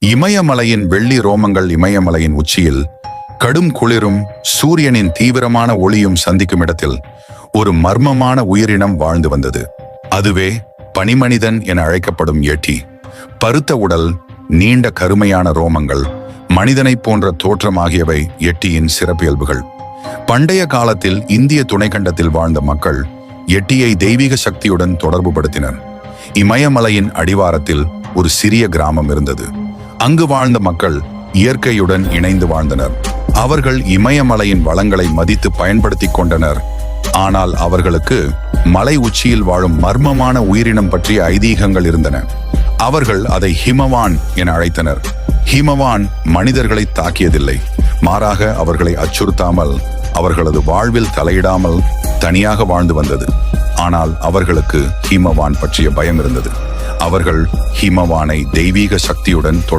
இமயமலையின் வெள்ளி ரோமங்கள். இமயமலையின் உச்சியில் கடும் குளிரும் சூரியனின் தீவிரமான ஒளியும் சந்திக்கும் இடத்தில் ஒரு மர்மமான உயிரினம் வாழ்ந்து வந்தது. அதுவே பனிமனிதன் என அழைக்கப்படும் எட்டி. பருத்த உடல், நீண்ட கருமையான ரோமங்கள், மனிதனைப் போன்ற தோற்றம் ஆகியவை எட்டியின் சிறப்பியல்புகள். பண்டைய காலத்தில் இந்திய துணைக்கண்டத்தில் வாழ்ந்த மக்கள் எட்டியை தெய்வீக சக்தியுடன் தொடர்புபடுத்தினர். இமயமலையின் அடிவாரத்தில் ஒரு சிறிய கிராமம் இருந்தது. அங்கு வாழ்ந்த மக்கள் இயற்கையுடன் இணைந்து வாழ்ந்தனர். அவர்கள் இமயமலையின் வளங்களை மதித்து பயன்படுத்திக் கொண்டனர். ஆனால் அவர்களுக்கு மலை உச்சியில் வாழும் மர்மமான உயிரினம் பற்றிய ஐதீகங்கள் இருந்தன. அவர்கள் அதை ஹிமவான் என அழைத்தனர். ஹிமவான் மனிதர்களை தாக்கியதில்லை, மாறாக அவர்களை அச்சுறுத்தாமல், அவர்களது வாழ்வில் தலையிடாமல் தனியாக வாழ்ந்து வந்தது. ஆனால் அவர்களுக்கு ஹிமவான் பற்றிய பயம் இருந்தது. அவர்கள் ஹிமவானை தெய்வீக சக்தியுடன் தொடர்பு